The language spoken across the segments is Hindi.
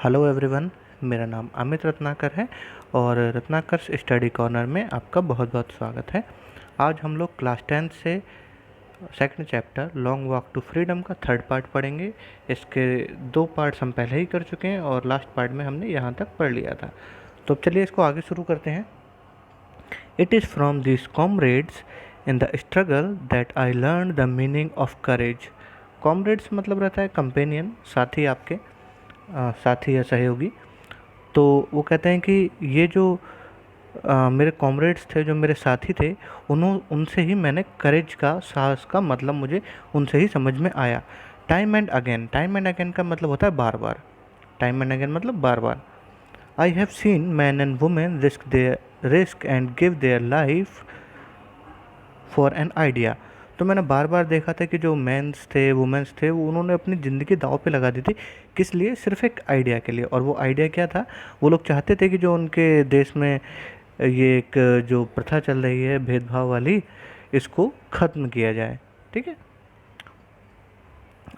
Hello everyone. मेरा नाम अमित रत्नाकर है और रत्नाकर स्टडी कॉर्नर में आपका बहुत बहुत स्वागत है। आज हम लोग क्लास 10 से second chapter long walk to freedom का थर्ड पार्ट पढ़ेंगे। इसके दो पार्ट्स हम पहले ही कर चुके हैं और लास्ट पार्ट में हमने यहाँ तक पढ़ लिया था। तो चलिए इसको आगे शुरू करते हैं। It is from this comrades in the struggle that I learn the meaning of courage. Comrades मतलब रहता है कंपेनियन, साथी, आपके साथी या सहयोगी। तो वो कहते हैं कि ये जो मेरे कॉमरेड्स थे, जो मेरे साथी थे, उनसे ही मैंने करेज का, साहस का मतलब मुझे उनसे ही समझ में आया। Time and again, time and again का मतलब होता है बार बार। टाइम एंड अगेन मतलब बार बार। I have seen man and women risk and give their life for an idea. तो मैंने बार बार देखा था कि जो मेंस थे, वुमेन्स थे, वो उन्होंने अपनी ज़िंदगी दांव पे लगा दी थी। किस लिए? सिर्फ एक आइडिया के लिए। और वो आइडिया क्या था? वो लोग चाहते थे कि जो उनके देश में ये एक जो प्रथा चल रही है भेदभाव वाली, इसको ख़त्म किया जाए। ठीक है।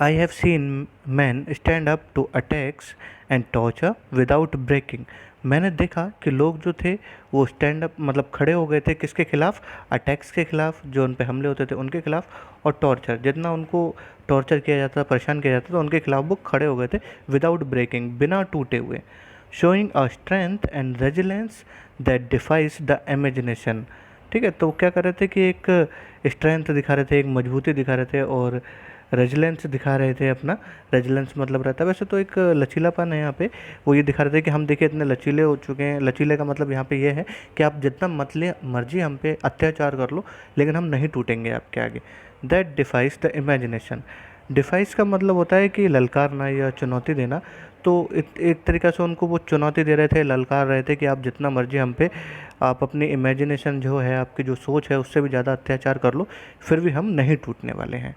I have seen man stand up to attacks and torture without breaking. मैंने देखा कि लोग जो थे वो स्टैंड अप मतलब खड़े हो गए थे किसके खिलाफ? अटैक्स के खिलाफ, जो उन पे हमले होते थे उनके खिलाफ। और टॉर्चर, जितना उनको टॉर्चर किया जाता था, परेशान किया जाता था, उनके खिलाफ वो खड़े हो गए थे विदाउट ब्रेकिंग, बिना टूटे हुए। Showing a strength and resilience that defies the imagination. ठीक है। तो क्या कर रहे थे कि एक स्ट्रेंथ दिखा रहे थे, एक मजबूती दिखा रहे थे और रेजिलेंस दिखा रहे थे अपना। रेजिलेंस मतलब रहता है वैसे तो एक लचीलापन है यहाँ पे। वो ये दिखा रहे थे कि हम देखिए इतने लचीले हो चुके हैं। लचीले का मतलब यहाँ पे ये है कि आप जितना मर्जी हम पे अत्याचार कर लो, लेकिन हम नहीं टूटेंगे आपके आगे। That defies the imagination. Defies का मतलब होता है कि ललकारना या चुनौती देना। तो एक तरीक़ा से उनको वो चुनौती दे रहे थे, ललकार रहे थे कि आप जितना मर्जी हम पे, आप अपनी इमेजिनेशन जो है, आपकी जो सोच है, उससे भी ज़्यादा अत्याचार कर लो, फिर भी हम नहीं टूटने वाले हैं।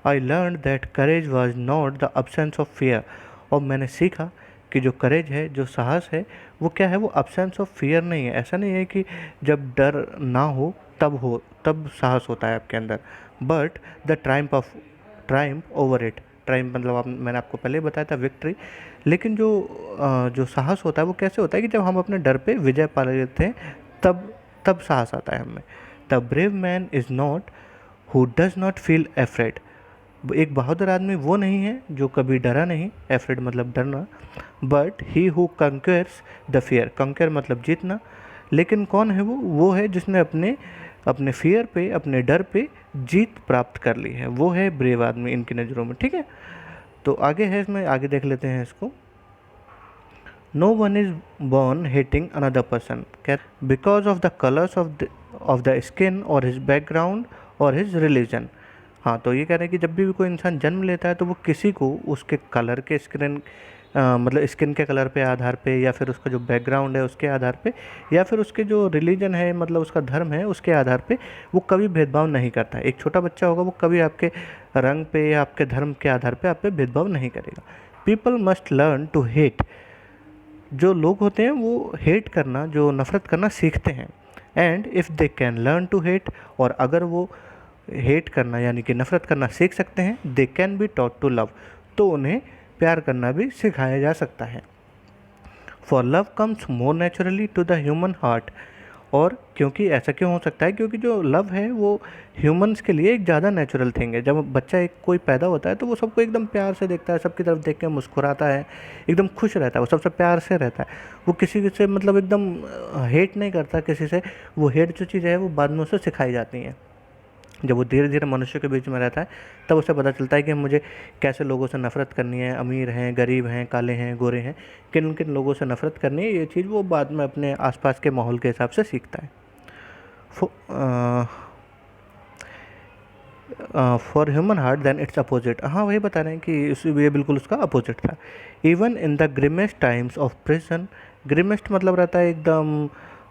I learn that courage was not the absence of fear. और मैंने सीखा कि जो करेज है, जो साहस है, वो क्या है? वो अब्सेंस ऑफ फियर नहीं है। ऐसा नहीं है कि जब डर ना हो तब साहस होता है आपके अंदर। But the triumph over it. Triumph मतलब मैंने आपको पहले ही बताया था, विक्ट्री। लेकिन जो साहस होता है वो कैसे होता है कि जब हम अपने डर पे विजय पा लेते हैं, तब तब साहस आता है हमें। The brave man is not who does not feel afraid. एक बहादुर आदमी वो नहीं है जो कभी डरा नहीं, एफ्रेड मतलब डरना, but he who conquers the fear. Conquer मतलब जीतना। लेकिन कौन है वो है जिसने अपने अपने फियर पे, अपने डर पे जीत प्राप्त कर ली है। वो है ब्रेव आदमी इनकी नज़रों में। ठीक है। तो आगे है, इसमें आगे देख लेते हैं इसको। No one is born hating another person because of the colours of the skin और हिज बैकग्राउंड और हिज रिलीजन। हाँ, तो ये कह रहे हैं कि जब भी कोई इंसान जन्म लेता है तो वो किसी को उसके कलर के मतलब स्किन के कलर पे आधार पे, या फिर उसका जो बैकग्राउंड है उसके आधार पे, या फिर उसके जो रिलीजन है मतलब उसका धर्म है उसके आधार पे वो कभी भेदभाव नहीं करता है। एक छोटा बच्चा होगा वो कभी आपके रंग पे या आपके धर्म के आधार पे आप पे भेदभाव नहीं करेगा। People must learn to hate. जो लोग होते हैं वो हेट करना, जो नफ़रत करना सीखते हैं। And if they can learn to hate, और अगर वो हेट करना यानी कि नफ़रत करना सीख सकते हैं, they can be taught to love, तो उन्हें प्यार करना भी सिखाया जा सकता है। For love comes more naturally to the human heart. और क्योंकि ऐसा क्यों हो सकता है? क्योंकि जो लव है वो ह्यूमंस के लिए एक ज़्यादा नेचुरल थिंग है। जब बच्चा एक कोई पैदा होता है तो वो सबको एकदम प्यार से देखता है, सबकी तरफ देख के मुस्कुराता है, एकदम खुश रहता है, वो सबसे प्यार से रहता है। वो किसी से मतलब एकदम हेट नहीं करता किसी से। वो हेट जो चीज़ है वो बाद में उसे सिखाई जाती है। जब वो धीरे धीरे मनुष्य के बीच में रहता है तब उसे पता चलता है कि मुझे कैसे लोगों से नफ़रत करनी है, अमीर हैं, गरीब हैं, काले हैं, गोरे हैं, किन किन लोगों से नफ़रत करनी है। ये चीज़ वो बाद में अपने आसपास के माहौल के हिसाब से सीखता है। For human heart then it's opposite. हाँ, वही बता रहे हैं कि ये बिल्कुल उसका अपोजिट था। Even in the grimmest times of prison. Grimmest मतलब रहता है एकदम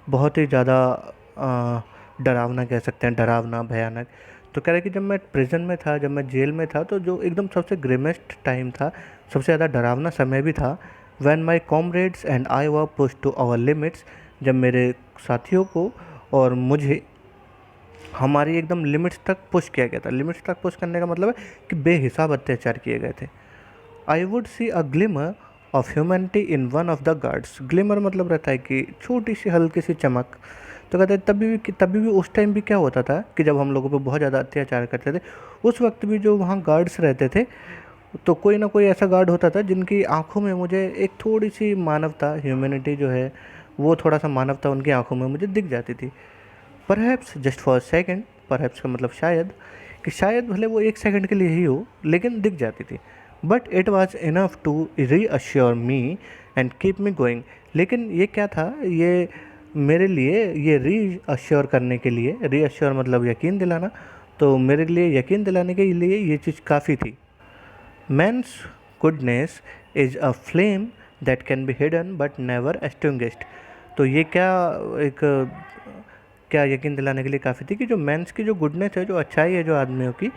बहुत ही ज़्यादा डरावना, कह सकते हैं, डरावना, भयानक। तो कह रहे कि जब मैं प्रिजन में था, जब मैं जेल में था, तो जो एकदम सबसे ग्रिमेस्ट टाइम था, सबसे ज़्यादा डरावना समय भी था। When my comrades and I were push to our limits. जब मेरे साथियों को और मुझे हमारी एकदम लिमिट्स तक पुश किया गया था। लिमिट्स तक पुश करने का मतलब है कि बेहिसाब अत्याचार किए गए थे। I would see a glimmer of humanity in one of the guards. Glimmer मतलब रहता है कि छोटी सी हल्की सी चमक। तो कहते हैं तभी भी उस टाइम भी क्या होता था कि जब हम लोगों पे बहुत ज़्यादा अत्याचार करते थे, उस वक्त भी जो वहाँ गार्ड्स रहते थे, तो कोई ना कोई ऐसा गार्ड होता था जिनकी आंखों में मुझे एक थोड़ी सी मानवता, ह्यूमैनिटी जो है, वो थोड़ा सा मानवता उनकी आंखों में मुझे दिख जाती थी। Perhaps just for second, perhaps का मतलब शायद, कि शायद भले वो एक सेकंड के लिए ही हो, लेकिन दिख जाती थी। But it was enough to reassure me and keep me going. लेकिन ये क्या था, ये मेरे लिए, ये रीअश्योर करने के लिए, रीअश्योर मतलब यकीन दिलाना, तो मेरे लिए यकीन दिलाने के लिए ये चीज़ काफ़ी थी। Man's goodness is a flame that can be hidden but never extinguished. तो ये क्या, एक क्या यकीन दिलाने के लिए काफ़ी थी कि जो मेंस की जो गुडनेस है, जो अच्छाई है जो आदमियों की,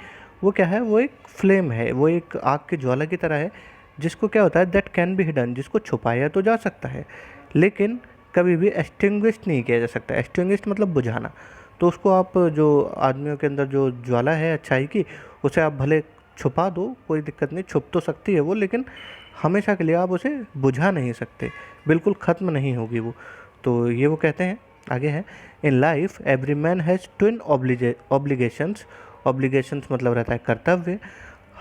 वो क्या है, वो एक फ्लेम है, वो एक आग की ज्वाला की तरह है, जिसको क्या होता है, दैट कैन बी हिडन, जिसको छुपाया तो जा सकता है लेकिन कभी भी एक्सटिंग्विश नहीं किया जा सकता। एक्सटिंग्विश मतलब बुझाना। तो उसको आप, जो आदमियों के अंदर जो ज्वाला है अच्छाई की, उसे आप भले छुपा दो, कोई दिक्कत नहीं, छुप तो सकती है वो, लेकिन हमेशा के लिए आप उसे बुझा नहीं सकते, बिल्कुल ख़त्म नहीं होगी वो। तो ये वो कहते हैं, आगे है, in life every man has twin obligations. Obligations मतलब रहता है कर्तव्य।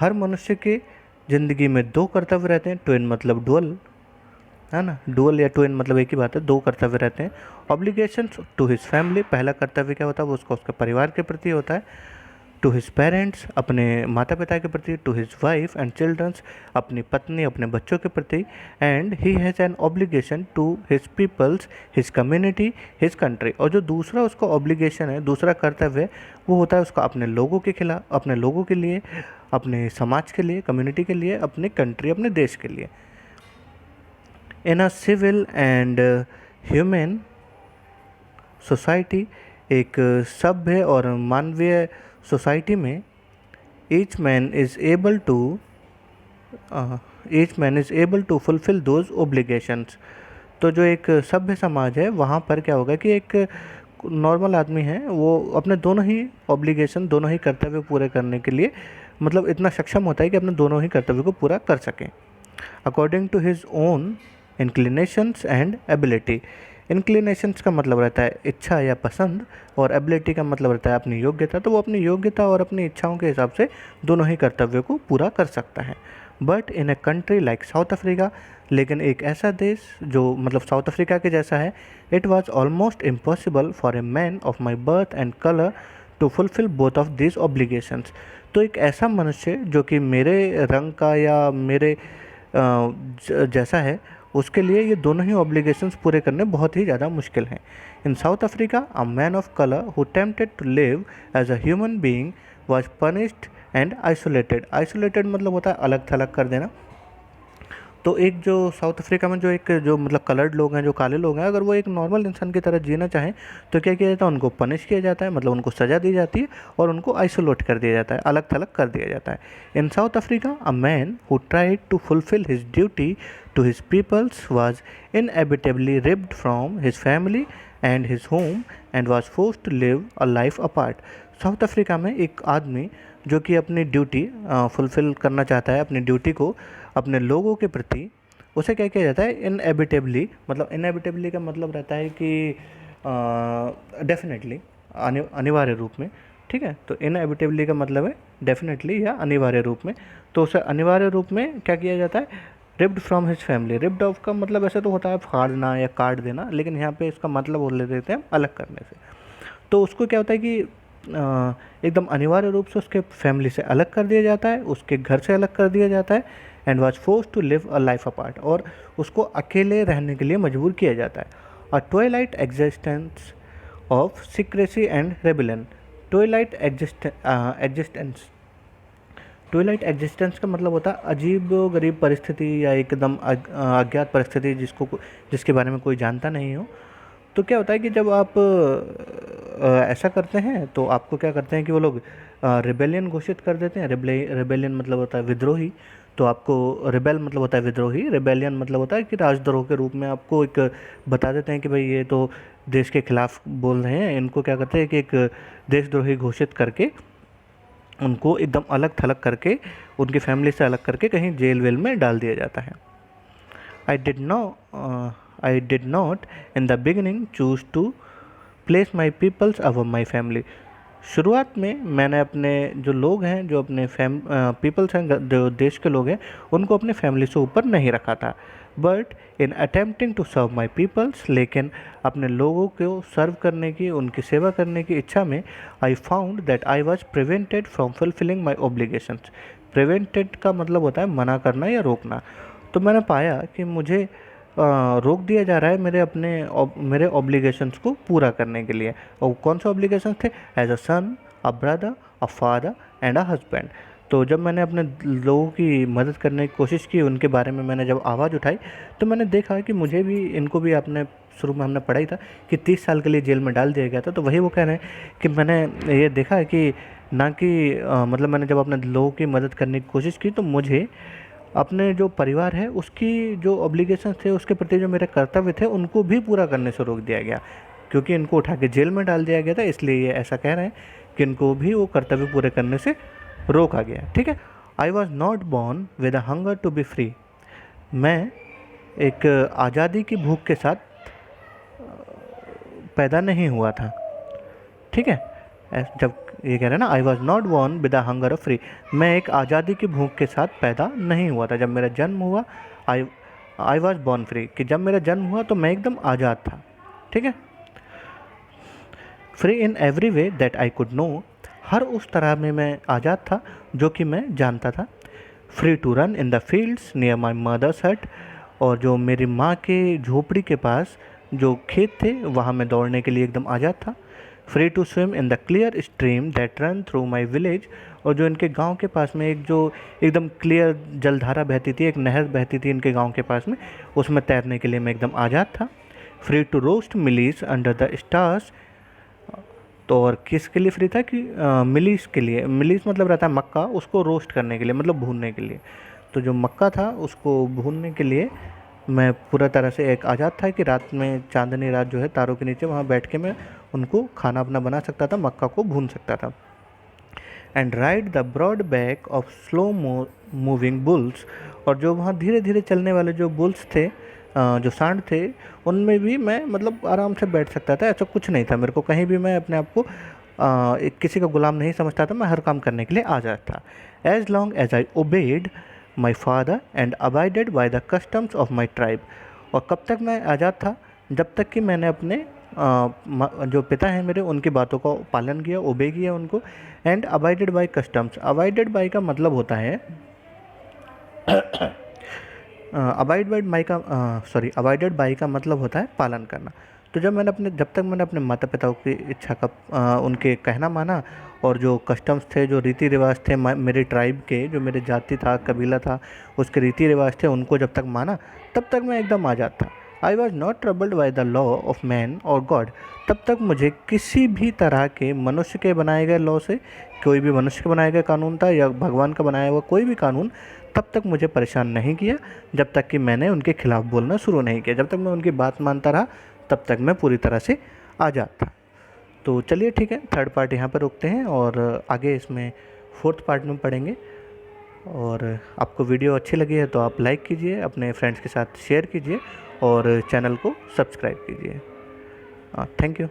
हर मनुष्य के ज़िंदगी में दो कर्तव्य रहते हैं। ट्विन मतलब डुअल, है ना, डुअल या ट्विन मतलब एक ही बात है, दो कर्तव्य रहते हैं। ऑब्लिगेशंस टू हिज फैमिली, पहला कर्तव्य क्या होता है, वो उसका उसके परिवार के प्रति होता है। टू हिज पेरेंट्स, अपने माता पिता के प्रति। To his wife and childrens, अपनी पत्नी अपने बच्चों के प्रति। And he has an obligation to his peoples, his community, his country. और जो दूसरा उसका ऑब्लिगेशन है, दूसरा कर्तव्य है, वो होता है उसका अपने लोगों के खिलाफ, अपने लोगों के लिए, अपने समाज के लिए, कम्युनिटी के लिए, अपने कंट्री, अपने देश के लिए। In a civil and human society, एक सभ्य और मानवीय सोसाइटी में, each man is able to fulfil those obligations. तो जो एक सभ्य समाज है, वहाँ पर क्या होगा कि एक नॉर्मल आदमी है, वो अपने दोनों ही ऑब्लिगेशन, दोनों ही कर्तव्य पूरे करने के लिए मतलब इतना सक्षम होता है कि अपने दोनों ही कर्तव्य को पूरा कर सकें, according to his own inclinations and ability. Inclinations का मतलब रहता है इच्छा या पसंद, और एबिलिटी का मतलब रहता है अपनी योग्यता। तो वो अपनी योग्यता और अपनी इच्छाओं के हिसाब से दोनों ही कर्तव्यों को पूरा कर सकता है। But in a country like south Africa, लेकिन एक ऐसा देश जो मतलब साउथ अफ्रीका के जैसा है, it was almost impossible for a man of my birth and colour to fulfil both of this obligations. तो एक ऐसा मनुष्य जो कि मेरे रंग का या मेरे जैसा है, उसके लिए ये दोनों ही ऑब्लिगेशंस पूरे करने बहुत ही ज़्यादा मुश्किल हैं। In South Africa, a man of colour who tempted to live as a human being was punished and isolated. Isolated मतलब होता है अलग थलग कर देना। तो एक जो साउथ अफ्रीका में जो एक जो मतलब कलर्ड लोग हैं, जो काले लोग हैं, अगर वो एक नॉर्मल इंसान की तरह जीना चाहें तो क्या किया जाता है, उनको पनिश किया जाता है, मतलब उनको सज़ा दी जाती है और उनको आइसोलेट कर दिया जाता है, अलग थलग कर दिया जाता है। In South Africa, a man who tried to fulfil his duty to his peoples was inevitably ripped from his family and his home and was forced to live a life apart। South Africa में एक आदमी जो कि अपनी ड्यूटी फुलफ़िल करना चाहता है, अपनी ड्यूटी को अपने लोगों के प्रति, उसे क्या किया जाता है, इनएबिटेबली, मतलब इनएबिटेबली का मतलब रहता है कि डेफिनेटली, अनिवार्य रूप में, ठीक है। तो इनएबिटेबली का मतलब है डेफिनेटली या अनिवार्य रूप में। तो उसे अनिवार्य रूप में क्या किया जाता है, ripped from his family. Ripped off का मतलब ऐसे तो होता है फाड़ना या काट देना, लेकिन यहाँ पे इसका मतलब बोल ले देते हैं अलग करने से। तो उसको क्या होता है कि एकदम अनिवार्य रूप से उसके फैमिली से अलग कर दिया जाता है, उसके घर से अलग कर दिया जाता है। And was force to live a life apart, और उसको अकेले रहने के लिए मजबूर किया जाता है। A twilight existence of secrecy and rebellion. Twilight existence, twilight existence का मतलब होता है अजीब गरीब परिस्थिति या एकदम अज्ञात परिस्थिति, जिसके बारे में कोई जानता नहीं हो। तो क्या होता है कि जब आप ऐसा करते हैं तो आपको क्या करते हैं कि वो लोग रिबेलियन घोषित कर देते हैं। रिबेलियन मतलब होता है विद्रोही। तो आपको रिबेल मतलब होता है विद्रोही, रिबेलियन मतलब होता है कि राजद्रोह के रूप में आपको एक बता देते हैं कि भाई ये तो देश के खिलाफ बोल रहे हैं। इनको क्या करते हैं कि एक देशद्रोही घोषित करके उनको एकदम अलग थलग करके, उनकी फैमिली से अलग करके कहीं जेल वेल में डाल दिया जाता है। I did not, I did not in the beginning choose to place my peoples above my family. शुरुआत में मैंने अपने जो लोग हैं, जो अपने पीपल्स हैं, जो देश के लोग हैं, उनको अपने फैमिली से ऊपर नहीं रखा था. But in attempting to serve my peoples, लेकिन अपने लोगों को सर्व करने की, उनकी सेवा करने की इच्छा में, I found that I was prevented from fulfilling my obligations. Prevented का मतलब होता है मना करना या रोकना. तो मैंने पाया कि मुझे रोक दिया जा रहा है मेरे ऑब्लिगेशंस को पूरा करने के लिए. और कौन से ऑब्लिगेशंस थे? As a son, a brother, a father and a husband. तो जब मैंने अपने लोगों की मदद करने की कोशिश की, उनके बारे में मैंने जब आवाज़ उठाई, तो मैंने देखा कि मुझे भी, इनको भी, आपने शुरू में हमने पढ़ा ही था कि 30 साल के लिए जेल में डाल दिया गया था. तो वही वो कह रहे हैं कि मैंने ये देखा है कि ना कि मतलब मैंने जब अपने लोगों की मदद करने की कोशिश की, तो मुझे अपने जो परिवार है उसकी जो ऑब्लिगेशंस थे, उसके प्रति जो मेरे कर्तव्य थे, उनको भी पूरा करने से रोक दिया गया. क्योंकि इनको उठा के जेल में डाल दिया गया था, इसलिए ये ऐसा कह रहे हैं कि इनको भी वो कर्तव्य पूरे करने से रोका गया. ठीक है. I was not born with a hunger to be free. मैं एक आज़ादी की भूख के साथ पैदा नहीं हुआ था. ठीक है. जब ये कह रहे हैं ना, आई was not born with a hunger of free, मैं एक आज़ादी की भूख के साथ पैदा नहीं हुआ था. जब मेरा जन्म हुआ, आई आई वॉज बॉर्न फ्री, कि जब मेरा जन्म हुआ तो मैं एकदम आज़ाद था. ठीक है. Free in every way that I could know, हर उस तरह में मैं आज़ाद था जो कि मैं जानता था. Free to run in the fields near my mother's hut, और जो मेरी माँ के झोपड़ी के पास जो खेत थे, वहाँ मैं दौड़ने के लिए एकदम आज़ाद था. Free to swim in the clear stream that run through my village, और जो इनके गांव के पास में एक जो एकदम क्लियर जलधारा बहती थी, एक नहर बहती थी इनके गांव के पास में, उसमें तैरने के लिए मैं एकदम आज़ाद था. फ्री टू रोस्ट मिलीस अंडर द स्टार्स, तो और किसके लिए फ्री था कि मिलीस के लिए. मिलीस मतलब रहता है मक्का, उसको रोस्ट करने के लिए, मतलब भूनने के लिए. तो जो मक्का था उसको भूनने के लिए मैं पूरा तरह से एक आज़ाद था कि रात में, चांदनी रात जो है, तारों के नीचे वहाँ बैठ के मैं उनको खाना अपना बना सकता था, मक्का को भून सकता था. And ride the broad back of slow moving bulls, और जो वहाँ धीरे धीरे चलने वाले जो बुल्स थे, जो सांड थे, उनमें भी मैं मतलब आराम से बैठ सकता था. ऐसा कुछ नहीं था मेरे को, कहीं भी मैं अपने आप को एक किसी का गुलाम नहीं समझता था. मैं हर काम करने के लिए आज़ाद था. As long as I obeyed my father and abided by the customs of my tribe, और कब तक मैं आज़ाद था? जब तक कि मैंने अपने जो पिता हैं मेरे, उनकी बातों का पालन किया, ओबे किया उनको. And abided by customs, abided by का मतलब होता है अबाइडेड बाई का मतलब होता है पालन करना. तो जब तक मैंने अपने माता पिता की इच्छा का, उनके कहना माना, और जो कस्टम्स थे, जो रीति रिवाज थे मेरे ट्राइब के, जो मेरे जाति था, कबीला था, उसके रीति रिवाज थे, उनको जब तक माना, तब तक मैं एकदम आज़ाद था. आई was not troubled by the law of man और गॉड, तब तक मुझे किसी भी तरह के मनुष्य के बनाए गए लॉ से, कोई भी मनुष्य के बनाया गया कानून था या भगवान का बनाया हुआ कोई भी कानून, तब तक मुझे परेशान नहीं किया, जब तक कि मैंने उनके खिलाफ़ बोलना शुरू नहीं किया. जब तक मैं उनकी बात मानता रहा, तब तक मैं पूरी तरह से आज़ाद था. तो चलिए ठीक है, थर्ड पार्ट यहाँ पर रोकते हैं और आगे इसमें फोर्थ पार्ट में पढ़ेंगे. और आपको वीडियो अच्छी लगी है तो आप लाइक कीजिए, अपने फ्रेंड्स के साथ शेयर कीजिए और चैनल को सब्सक्राइब कीजिए. Thank you.